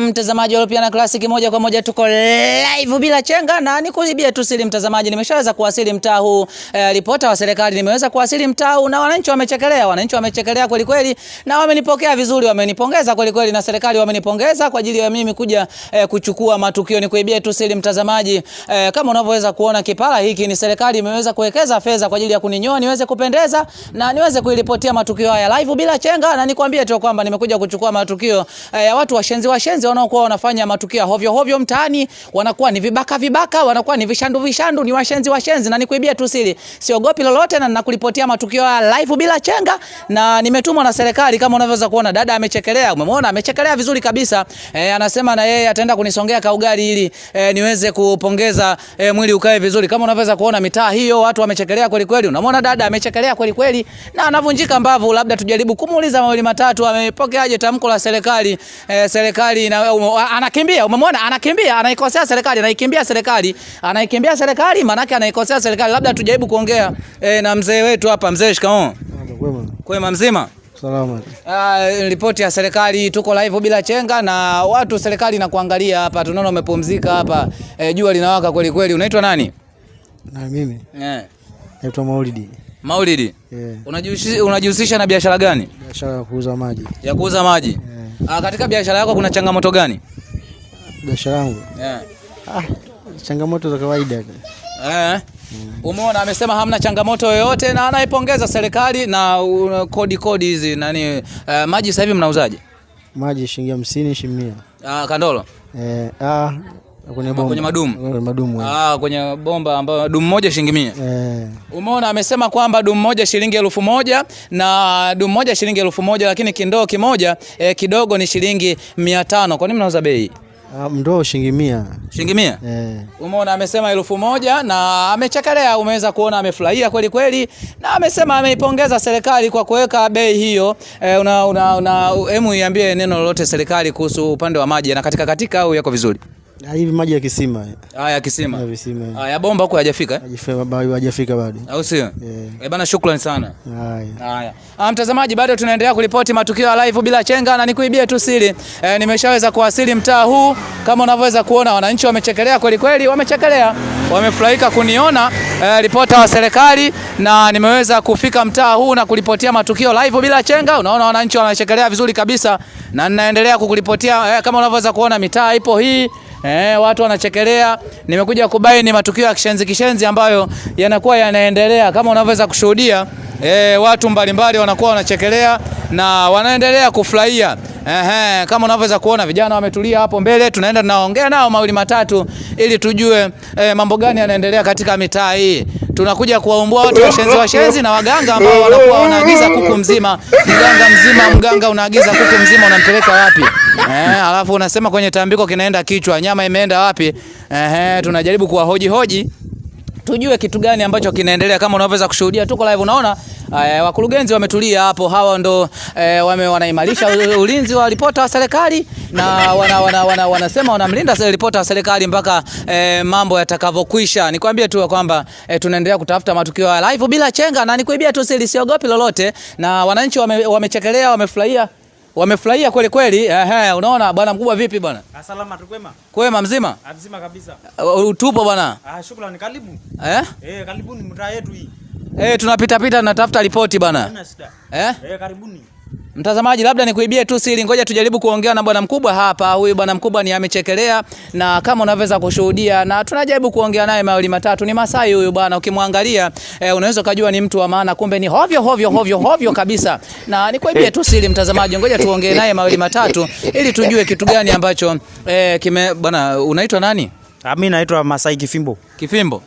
Mtazamaji wa Piana Classic, moja kwa moja tuko live bila chenga, na nikuibia tu siri mtazamaji, nimeshaweza kuwasili mtaa huu. Ripota wa serikali nimeweza kuwasili mtaa huu, na wananchi wamechekelea kweli kweli, na wamenipokea vizuri, wamenipongeza kweli kweli, na serikali wamenipongeza kwa ajili ya mimi kuja kuchukua matukio. Nikuibia tu siri mtazamaji, kama unavyoweza kuona kipara hiki ni serikali imeweza kuwekeza fedha kwa ajili ya kuninyoa niweze kupendeza na niweze kuiripotia matukio haya live bila chenga. Na nikwambie tu kwamba nimekuja kuchukua matukio ya watu washenzi wanaokuwa wanafanya matukio hovyo mtaani, wanakuwa ni vibaka, wanakuwa ni vishandu, ni washenzi. Na nikuibia tu siri, siogopi lolote, na ninakulipotia matukio ya live bila chenga, na nimetumwa na serikali. Kama unavyoweza kuona dada amechekelea, umemwona amechekelea vizuri kabisa. Anasema na yeye ataenda kunisongea kaugali ili niweze kupongeza mwili ukae vizuri. Kama unavyoweza kuona mitaa hiyo watu wamechekelea kweli kweli, unamwona dada amechekelea kweli kweli na anavunjika mbavu. Labda tujaribu kumuuliza mawili matatu, amepokeaje tamko la serikali. Serikali anakimbia, umemwona anakimbia, anaikosea serikali, anaikimbia serikali, maana yake anaikosea serikali. Labda tujaribu kuongea na mzee wetu hapa. Mzee, shikamoo. Kwema mzima? Salama. Ripoti ya serikali, tuko live bila chenga na watu serikali na kuangalia hapa. Tunaona umepumzika hapa. Jua linawaka kweli kweli. Unaitwa nani? Na mimi? Naitwa Maulidi. Maulidi? Unajihusisha na biashara gani? Biashara ya kuuza maji. Ya kuuza maji? Katika biashara yako kuna changamoto gani? Biashara yangu? Changamoto za kawaida. Umeona amesema hamna changamoto yoyote, na anaipongeza serikali na kodi hizi nani. Maji sasa hivi mnauzaje? Maji shilingi 50, shilingi 100. Kandolo? Kwenye bomba. Kwenye madumu. Kwenye bomba ambayo dumu moja shilingi 100. Umeona amesema kwamba dumu moja shilingi 1000 na dumu moja shilingi 1000, lakini kindoo kimoja kidogo ni shilingi 500. Kwa nini mnauza bei? Ndoo shilingi 100. Shilingi 100? Umeona amesema 1000 na amechekelea, umeweza kuona amefurahia kweli kweli, na amesema ameipongeza serikali kwa kuweka bei hiyo. Hemu iambie neno lolote serikali kuhusu upande wa maji, na katika au yako vizuri? Hivi maji ya kisima. Ya kisima. Ya visima. Ya bomba huko hajafika? Hajafika bado. Au sio? Bana, shukrani sana. Haya. Mtazamaji, bado tunaendelea kulipoti matukio ya live bila chenga, na nikuibie tu siri. Nimeshaweza kuwasili mtaa huu. Kama unavyoweza kuona wananchi wamechekelea kweli kweli, wamechekelea. Wamefurahika kuniona ripota wa serikali, na nimeweza kufika mtaa huu na kulipotia matukio live bila chenga. Unaona wananchi wanachekelea vizuri kabisa, na ninaendelea kukulipotia. Kama unavyoweza kuona mitaa ipo hii. Watu wanachekelea. Nimekuja kubaini matukio ya kishenzi ambayo yanakuwa yanaendelea. Kama unavyoweza kushuhudia, watu mbalimbali wanakuwa wanachekelea na wanaendelea kufurahia. Kama unavyoweza kuona vijana wametulia hapo mbele, tunaenda tunaongea nao mawili matatu ili tujue mambo gani yanaendelea katika mitaa hii. Tunakuja kuwaumbua watu washenzi na waganga ambao wanakuwa wanaagiza kuku mzima. Mganga unaagiza kuku mzima, unampeleka wapi? Alafu unasema kwenye tambiko kinaenda kichwa, nyama imeenda wapi? Tunajaribu kuwahoji tujue kitu gani ambacho kinaendelea. Kama unavyoweza kushuhudia tuko live, unaona wakurugenzi wametulia hapo. Hawa ndo wanaimarisha ulinzi wa ripota wa serikali, na wanasema wanamlinda ripota wa serikali mpaka mambo yatakavokwisha. Nikwambie tu kwamba tunaendelea kutafuta matukio ya live bila chenga, na nikuibia tu siri, siogopi lolote, na wananchi wamechekelea, wamefurahia kweli kweli. Unaona bwana mkubwa, vipi bwana? Salama tu, kwema? Kwema mzima? Mzima kabisa. Tupo bwana. Shukrani, karibu. Karibuni mtaa yetu hii. Tunapita tunatafuta ripoti bwana. Hamna shida. Karibuni. Mtazamaji, labda nikuibie tu siri, ngoja tujaribu kuongea na bwana mkubwa hapa. Huyu bwana mkubwa ni amechekelea, na kama unaweza kushuhudia, na tunajaribu kuongea naye mawili matatu. Ni Masai huyu bwana, ukimwangalia unaweza kujua ni mtu wa maana, kumbe ni hovyo kabisa. Na nikuibie tu siri mtazamaji, ngoja tuongee naye mawili matatu ili tujue kitu gani ambacho bwana. Unaitwa nani? Mimi naitwa Masai Kifimbo. Kifimbo?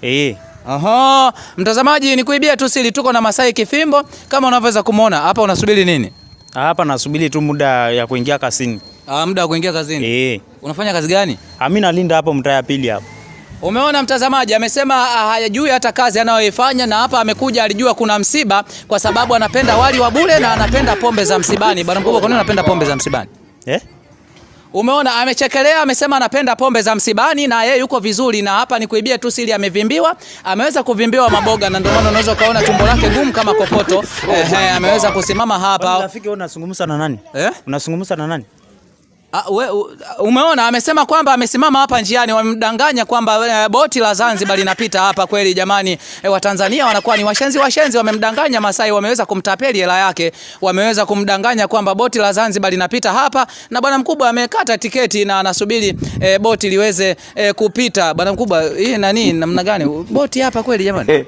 Mtazamaji, nikuibie tu siri, tuko na Masai Kifimbo. Kama unaweza kumuona hapa, unasubiri nini? Hapa nasubiri tu muda ya kuingia kazini. Muda wa kuingia kazini? Unafanya kazi gani? Mimi nalinda hapo mtaa ya pili hapo. Umeona mtazamaji, amesema hajui hata kazi anayoifanya, na hapa amekuja alijua kuna msiba, kwa sababu anapenda wali wa bure na anapenda pombe za msibani. Bwana mkubwa, kwa nini unapenda pombe za msibani? Umeona amechekelea, amesema anapenda pombe za msibani na yeye yuko vizuri. Na hapa nikuibia tu siri, amevimbiwa, ameweza kuvimbiwa maboga, na ndio maana unaweza kaona tumbo lake gumu kama kokoto. Ameweza kusimama hapa. Rafiki, unazungumza na nani? Unazungumza na nani? Umeona amesema kwamba amesimama hapa njiani, wamemdanganya kwamba boti la Zanzibar linapita hapa. Kweli jamani, Watanzania wanakuwa ni washenzi, wamemdanganya Masai, wameweza kumtapeli hela yake, wameweza kumdanganya kwamba boti la Zanzibar linapita hapa, na bwana mkubwa amekata tiketi na anasubiri boti liweze kupita. Bwana mkubwa, hii nani namna gani boti hapa kweli jamani?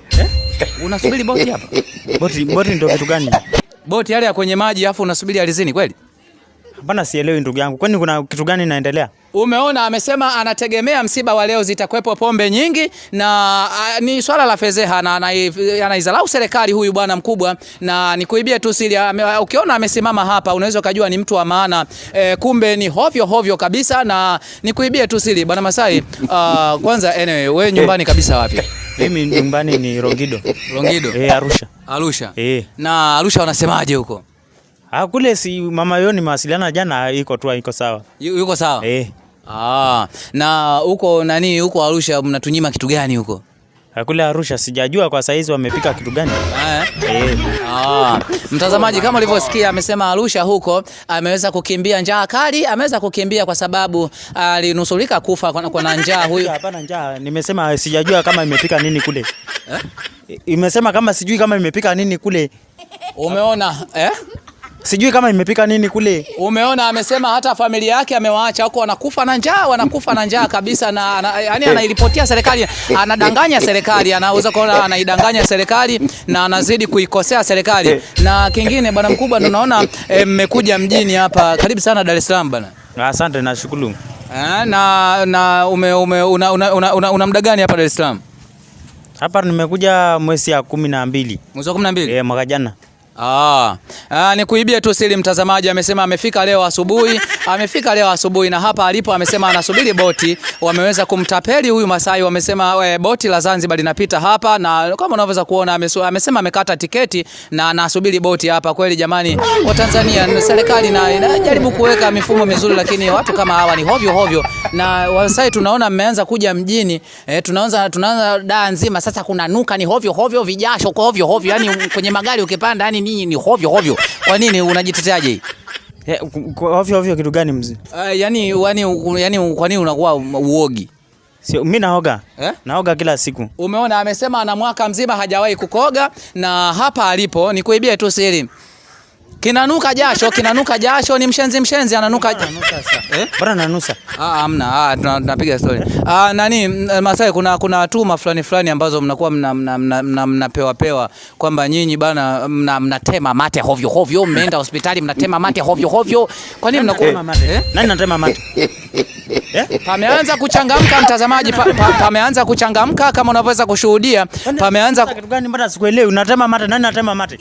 Unasubiri boti hapa? Boti ndio kitu gani? Boti yale ya kwenye maji afu unasubiri alizini kweli? Hapana, sielewi ndugu yangu. Kwani kuna kitu gani inaendelea? Umeona amesema anategemea msiba wa leo zitakuwepo pombe nyingi na ni swala la fedheha na anaizalau serikali huyu bwana mkubwa, na nikuibie tu siri. Ukiona amesimama hapa unaweza kujua ni mtu wa maana, kumbe ni hovyo kabisa, na nikuibie tu siri bwana Masai. Kwanza anyway, wewe nyumbani kabisa wapi? Mimi nyumbani ni Longido. Arusha. Na Arusha wanasemaje huko? Kule si mama yoni mawasiliana jana, iko sawa. Yuko sawa? Na huko nani huko Arusha mnatunyima kitu gani huko? Kule Arusha sijajua kwa saizi wamepika kitu gani. Mtazamaji, kama ulivyosikia amesema Arusha huko ameweza kukimbia njaa kali, ameweza kukimbia kwa sababu alinusurika kufa kwa njaa huyu. Hapana njaa, nimesema sijajua kama imepika nini kule. Imesema kama sijui kama imepika nini kule. Umeona Sijui kama imepika nini kule. Umeona amesema hata familia yake amewaacha huko wanakufa na njaa kabisa, na yani anairipotia serikali, anadanganya serikali, anaweza kuona anaidanganya serikali na anazidi kuikosea serikali. Na kingine bwana mkubwa, tunaona mmekuja mjini hapa, karibu sana Dar es Salaam bwana. Asante na shukuru. Na una muda gani hapa Dar es Salaam? Hapa nimekuja mwezi ya 12. Mwezi wa 12? Mwaka jana. Nikuibie tu siri mtazamaji, amesema amefika leo asubuhi na hapa alipo amesema anasubiri boti. Wameweza kumtapeli huyu Masai, wamesema boti la Zanzibar linapita hapa, na kama unavyoweza kuona amesema amekata tiketi na anasubiri boti hapa. Kweli jamani, wa Tanzania, serikali inajaribu kuweka mifumo mizuri, lakini watu kama hawa ni hovyo. Na Wasai tunaona mmeanza kuja mjini, tunaanza daa nzima sasa kuna nuka ni hovyo, vijasho kwa hovyo, yani kwenye magari ukipanda yani ni hovyo. Kwa nini unajiteteaje? Hovyo kitu gani mzee? Yani kwa nini unakuwa uogi? Sio mimi naoga. Naoga kila siku. Umeona amesema ana mwaka mzima hajawahi kukoga, na hapa alipo nikuibie tu siri. Kinanuka jasho, ni mshenzi ananuka. Bora nanusa. Hamna, tunapiga story. Nani Masai, kuna tuma fulani ambazo mnakuwa mnapewa kwamba nyinyi bana mnatema mate hovyo, mmeenda hospitali mnatema mate hovyo. Kwa nini mnakuwa mate? Nani anatema mate? Pameanza kuchangamka mtazamaji, pameanza kuchangamka kama unavyoweza kushuhudia. Pameanza kitu gani mbona sikuelewi? Unatema mate, nani anatema mate?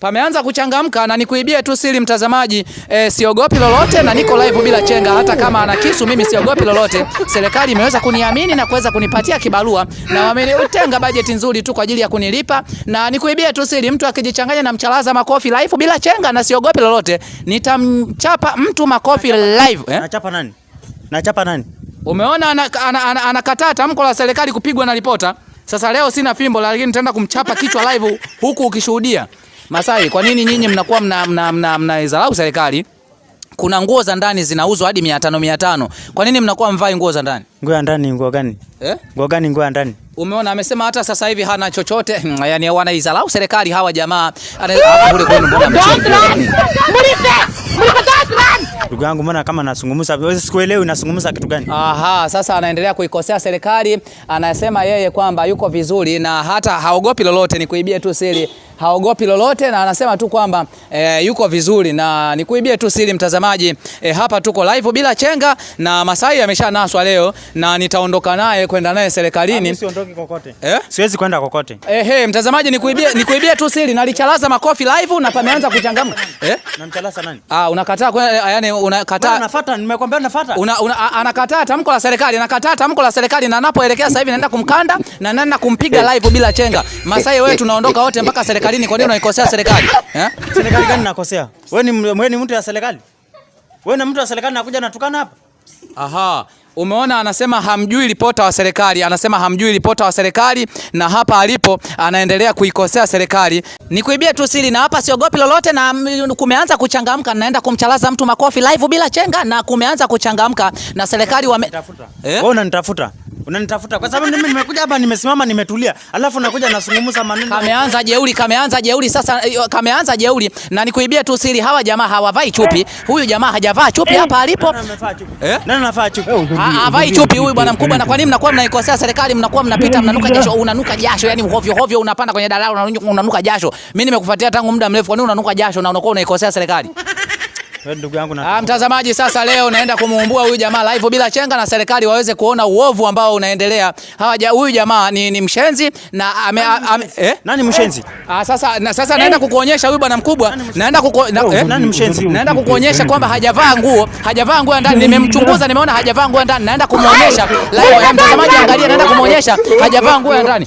Pameanza kuchangamka, na nikuibie tu siri mtazamaji, siogopi lolote na niko live bila chenga. Hata kama ana kisu mimi siogopi lolote. Serikali imeweza kuniamini na kuweza kunipatia kibarua, na wamenitenga bajeti nzuri tu kwa ajili ya kunilipa. Na nikuibie tu siri, mtu akijichanganya na mchalaza makofi live bila chenga na siogopi lolote, nitamchapa mtu makofi live. Nachapa nani? Umeona anakataa tamko la serikali kupigwa na ripota. Sasa leo sina fimbo, lakini nitaenda kumchapa kichwa live huku ukishuhudia. Masai, kwa nini nyinyi mnakuwa mnaizalau serikali? Kuna nguo za ndani zinauzwa hadi 500. Kwa nini mnakuwa mvai nguo za ndani? Nguo ya ndani, nguo gani? Nguo gani nguo ya ndani? Umeona amesema hata sasa hivi hana chochote. Yani wanaizalau serikali hawa jamaa. Hapa kule kwenu mbona mchini? Ndugu yangu mbona kama nasungumuza, wewe sikuelewi nasungumuza kitu gani? Sasa anaendelea kuikosea serikali, anasema yeye kwamba yuko vizuri na hata haogopi lolote. Nikuibie tu siri, haogopi lolote na anasema tu kwamba yuko vizuri. Na nikuibie tu siri mtazamaji, hapa tuko live bila chenga, na Masai ameshanaswa leo na nitaondoka naye kwenda naye serikalini. Siondoki kokote. Siwezi kwenda kokote. Mtazamaji, nikuibie tu siri, nalichalaza makofi live na pameanza kuchangamka. Namchalaza nani? Unakataa yani unakataa. Nafuata, nimekwambia nafuata. Anakataa tamko la serikali, na anapoelekea sasa hivi naenda kumkanda na naenda kumpiga live bila chenga. Masai, wewe tunaondoka wote mpaka serikalini. Kwa nini unaikosea serikali? Serikali gani nakosea? Wewe ni mtu wa serikali? Wewe ni mtu wa serikali nakuja natukana hapa? Aha. Umeona, anasema hamjui ripota wa serikali, anasema hamjui ripota wa serikali, na hapa alipo anaendelea kuikosea serikali. Nikuibie tu siri, na hapa siogopi lolote, na kumeanza kuchangamka, naenda kumchalaza mtu makofi live bila chenga, na kumeanza kuchangamka na serikali wewe unanitafuta kwa sababu mimi nimekuja hapa, nimesimama, nimetulia, alafu nakuja nasungumuza maneno. Kameanza jeuri sasa, kameanza jeuri. Na nikuibie tu siri, hawa jamaa hawavai chupi. Huyu jamaa hajavaa chupi hapa alipo. Nani anavaa chupi? Havai chupi huyu bwana mkubwa. Na kwa nini mnakuwa mnaikosea serikali? Mnakuwa mnapita mnanuka jasho, unanuka jasho, yani hovyo unapanda kwenye dalala unanuka jasho. Mimi nimekufuatia tangu muda mrefu, kwa nini unanuka jasho na unakuwa unaikosea serikali? Wewe ndugu yangu na mtazamaji, sasa leo naenda kumuumbua huyu jamaa live bila chenga, na serikali waweze kuona uovu ambao unaendelea. Huyu jamaa ni mshenzi na nani mshenzi? Sasa naenda kukuonyesha huyu bwana mkubwa, nani mshenzi? Naenda kukuonyesha kwamba hajavaa nguo ndani. Nimemchunguza, nimeona hajavaa nguo ndani. Naenda kumuonyesha live, mtazamaji angalia, naenda kumuonyesha hajavaa nguo ndani.